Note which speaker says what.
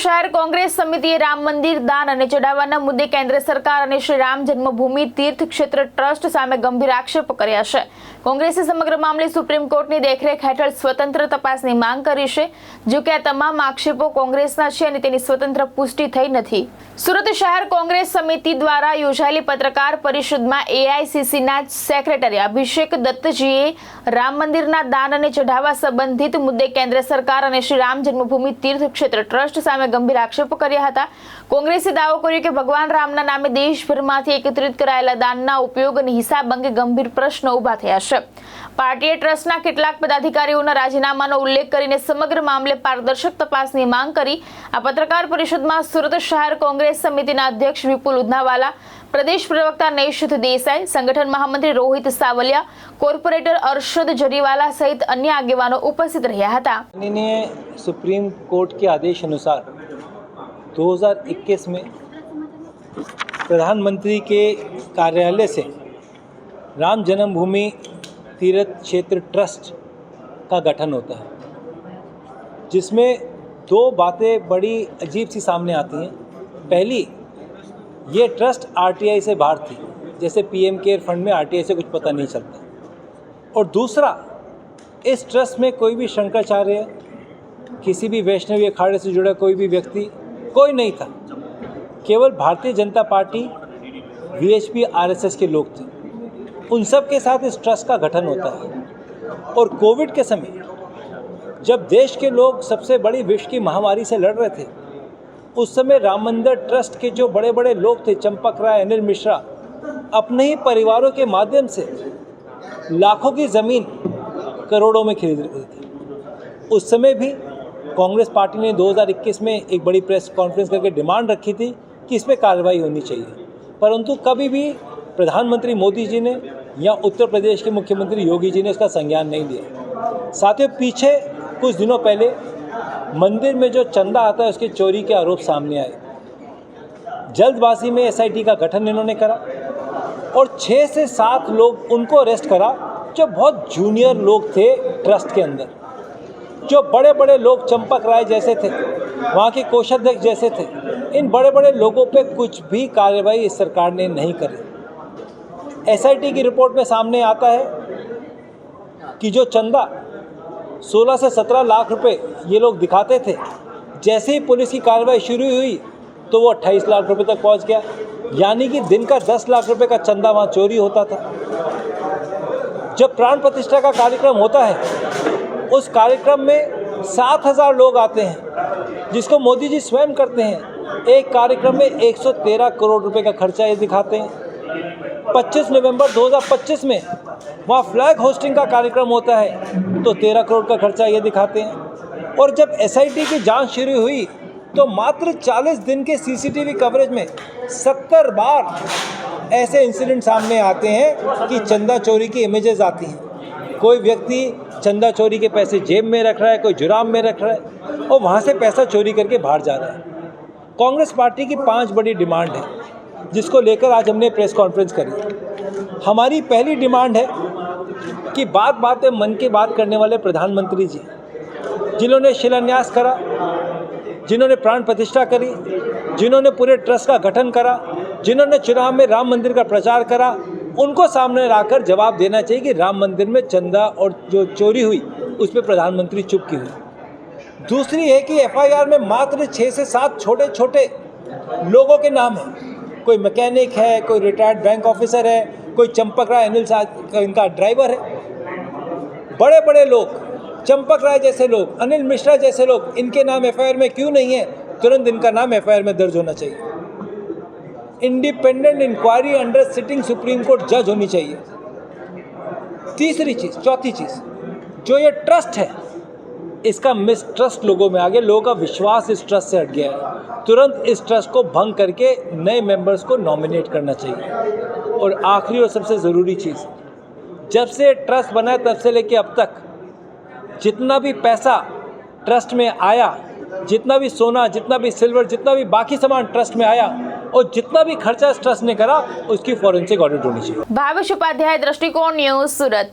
Speaker 1: શહેર કોંગ્રેસ સમિતિએ રામ મંદિર દાન અને ચઢાવવાના મુદ્દે કેન્દ્ર સરકાર અને શ્રી રામ જન્મભૂમિ તીર્થ ક્ષેત્ર ટ્રસ્ટ સામે ગંભીર આક્ષેપો કર્યા છે। કોંગ્રેસે સમગ્ર મામલે સુપ્રીમ કોર્ટની દેખરેખ હેઠળ સ્વતંત્ર તપાસની માંગ કરી છે, જો કે આ તમામ આક્ષેપો કોંગ્રેસના છે અને તેની સ્વતંત્ર પુષ્ટિ થઈ નથી। સુરત શહેર કોંગ્રેસ સમિતિ દ્વારા યોજાયેલી પત્રકાર પરિષદમાં એઆઈસીસીના સેક્રેટરી અભિષેક દત્તજીએ રામ મંદિરના દાન અને ચઢાવવા સંબંધિત મુદ્દે કેન્દ્ર સરકાર અને શ્રી રામ જન્મભૂમિ તીર્થ ક્ષેત્ર ટ્રસ્ટ સામે ગંભીર આક્ષેપો કર્યા હતા। કોંગ્રેસે દાવો કર્યો કે ભગવાન રામના નામે દેશભરમાંથી એકત્રિત કરાયેલા દાનના ઉપયોગ અને હિસાબ અંગે ગંભીર પ્રશ્નો ઊભા થયા છે। પાર્ટીએ ટ્રસ્ટના કેટલાક પદાધિકારીઓના રાજીનામાનો ઉલ્લેખ કરીને સમગ્ર મામલે પારદર્શક તપાસની માંગ કરી। આ પત્રકાર પરિષદમાં સુરત શહેર કોંગ્રેસ સમિતિના અધ્યક્ષ વિપુલ ઉધનાવાલા, प्रदेश प्रवक्ता नैशिथ देसाई, संगठन महामंत्री रोहित सावलिया, कॉर्पोरेटर अरशद जरीवाला सहित अन्य आगेवानो उपस्थित रहा था।
Speaker 2: माननीय सुप्रीम कोर्ट के आदेश अनुसार 2021 में प्रधानमंत्री के कार्यालय से राम जन्मभूमि तीर्थ क्षेत्र ट्रस्ट का गठन होता है, जिसमें दो बातें बड़ी अजीब सी सामने आती हैं। पहली, ये ट्रस्ट आरटीआई से बाहर थी, जैसे पीएम केयर फंड में आरटीआई से कुछ पता नहीं चलता। और दूसरा, इस ट्रस्ट में कोई भी शंकराचार्य, किसी भी वैष्णवी अखाड़े से जुड़ा कोई भी व्यक्ति कोई नहीं था। केवल Bharatiya Janata party, VHP, RSS के लोग थे। उन सब के साथ इस ट्रस्ट का गठन होता है। और कोविड के समय जब देश के लोग सबसे बड़ी विश्व की महामारी से लड़ रहे थे, उस समय राम मंदिर ट्रस्ट के जो बड़े बड़े लोग थे, चंपक राय, अनिल मिश्रा, अपने ही परिवारों के माध्यम से लाखों की ज़मीन करोड़ों में खरीद रहे थे। उस समय भी कांग्रेस पार्टी ने 2021 में एक बड़ी प्रेस कॉन्फ्रेंस करके डिमांड रखी थी कि इस पर कार्रवाई होनी चाहिए, परंतु कभी भी प्रधानमंत्री मोदी जी ने या उत्तर प्रदेश के मुख्यमंत्री योगी जी ने इसका संज्ञान नहीं लिया। साथियों, पीछे कुछ दिनों पहले मंदिर में जो चंदा आता है उसके चोरी के आरोप सामने आए। जल्दबाजी में एसआईटी का गठन इन्होंने करा और 6 से 7 लोग उनको अरेस्ट करा जो बहुत जूनियर लोग थे ट्रस्ट के अंदर। जो बड़े बड़े लोग चंपक राय जैसे थे, वहाँ के कोषाध्यक्ष जैसे थे, इन बड़े बड़े लोगों पे कुछ भी कार्रवाई इस सरकार ने नहीं करी। एसआईटी की रिपोर्ट में सामने आता है कि जो चंदा 16 से 17 लाख रुपए ये लोग दिखाते थे, जैसे ही पुलिस की कार्रवाई शुरू हुई तो वो 28 लाख रुपए तक पहुंच गया। यानी कि दिन का 10 लाख रुपए का चंदा वहाँ चोरी होता था। जब प्राण प्रतिष्ठा का कार्यक्रम होता है, उस कार्यक्रम में 7,000 लोग आते हैं, जिसको मोदी जी स्वयं करते हैं। एक कार्यक्रम में 113 करोड़ रुपए का खर्चा ये दिखाते हैं। 25 नवंबर 2025 में वहाँ फ्लैग होस्टिंग का कार्यक्रम होता है तो 13 करोड़ का खर्चा ये दिखाते हैं। और जब एसआईटी की जांच शुरू हुई तो मात्र 40 दिन के सीसीटीवी कवरेज में 70 बार ऐसे इंसिडेंट सामने आते हैं कि चंदा चोरी की इमेजेस आती हैं। कोई व्यक्ति चंदा चोरी के पैसे जेब में रख रहा है, कोई जुराब में रख रहा है और वहाँ से पैसा चोरी करके बाहर जा रहा है। कांग्रेस पार्टी की 5 बड़ी डिमांड है, जिसको लेकर आज हमने प्रेस कॉन्फ्रेंस करी। हमारी पहली डिमांड है कि बात में मन की बात करने वाले प्रधानमंत्री जी, जिन्होंने शिलान्यास करा, जिन्होंने प्राण प्रतिष्ठा करी, जिन्होंने पूरे ट्रस्ट का गठन करा, जिन्होंने चुनाव में राम मंदिर का प्रचार करा, उनको सामने लाकर जवाब देना चाहिए कि राम मंदिर में चंदा और जो चोरी हुई उस पर प्रधानमंत्री चुप क्यों हुई। दूसरी है कि एफआईआर में मात्र 6 से 7 छोटे छोटे लोगों के नाम हैं। कोई मैकेनिक है, कोई रिटायर्ड बैंक ऑफिसर है, कोई चंपक राय अनिल इनका ड्राइवर है। बड़े बड़े लोग, चंपक राय जैसे लोग, अनिल मिश्रा जैसे लोग, इनके नाम एफआईआर में क्यों नहीं है? तुरंत इनका नाम एफआईआर में दर्ज होना चाहिए। Independent inquiry under sitting supreme court जज होनी चाहिए। चौथी चीज़, जो ये ट्रस्ट है, इसका मिसट्रस्ट लोगों में आ गया, लोगों का विश्वास इस ट्रस्ट से हट गया है। तुरंत इस ट्रस्ट को भंग करके नए मेंबर्स को नॉमिनेट करना चाहिए। और आखिरी और सबसे ज़रूरी चीज़, जब से ट्रस्ट बना है तब से लेके अब तक जितना भी पैसा ट्रस्ट में आया, जितना भी सोना, जितना भी सिल्वर, जितना भी बाकी सामान ट्रस्ट में आया और जितना भी खर्चा इस ट्रस्ट ने करा, उसकी फॉरेंसिक ऑडिट होनी चाहिए।
Speaker 1: भावेश उपाध्याय, दृष्टिकोण न्यूज़, सूरत।